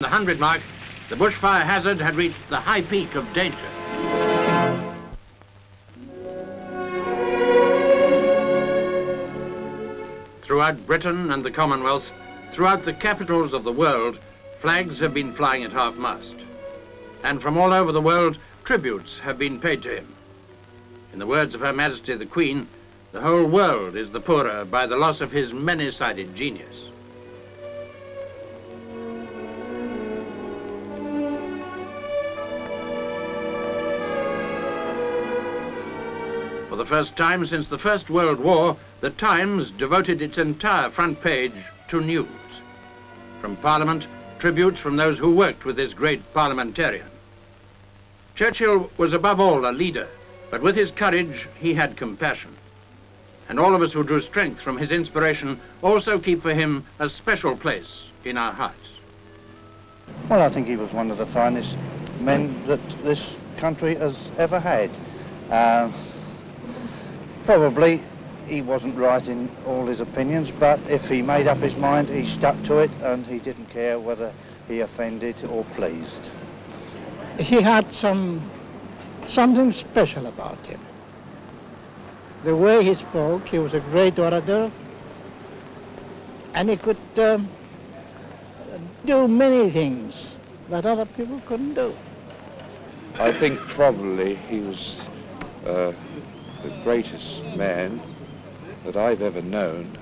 The 100 mark, the bushfire hazard had reached the high peak of danger. Throughout Britain and the Commonwealth, throughout the capitals of the world, flags have been flying at half-mast. And from all over the world, tributes have been paid to him. In the words of Her Majesty the Queen, the whole world is the poorer by the loss of his many-sided genius. For the first time since the First World War, the Times devoted its entire front page to news. From Parliament, tributes from those who worked with this great parliamentarian. Churchill was above all a leader, but with his courage, he had compassion. And all of us who drew strength from his inspiration also keep for him a special place in our hearts. Well, I think he was one of the finest men that this country has ever had. Probably he wasn't right in all his opinions, but if he made up his mind, he stuck to it, and he didn't care whether he offended or pleased. He had something special about him. The way he spoke, he was a great orator, and he could do many things that other people couldn't do. I think probably he was the greatest man that I've ever known,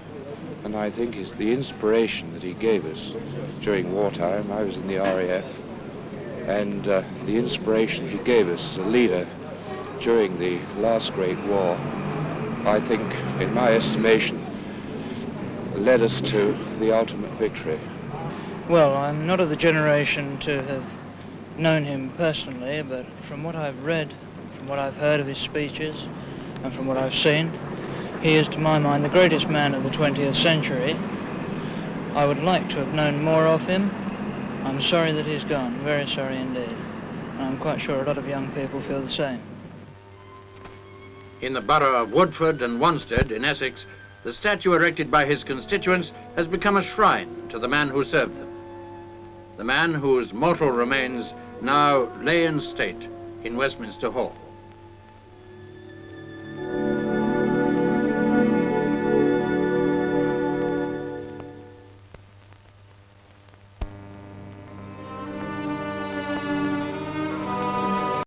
and I think it's the inspiration that he gave us during wartime. I was in the RAF, and the inspiration he gave us as a leader during the last Great War, I think, in my estimation, led us to the ultimate victory. Well, I'm not of the generation to have known him personally, but from what I've read, from what I've heard of his speeches, and from what I've seen, he is, to my mind, the greatest man of the 20th century. I would like to have known more of him. I'm sorry that he's gone, very sorry indeed. And I'm quite sure a lot of young people feel the same. In the borough of Woodford and Wanstead in Essex, the statue erected by his constituents has become a shrine to the man who served them. The man whose mortal remains now lay in state in Westminster Hall.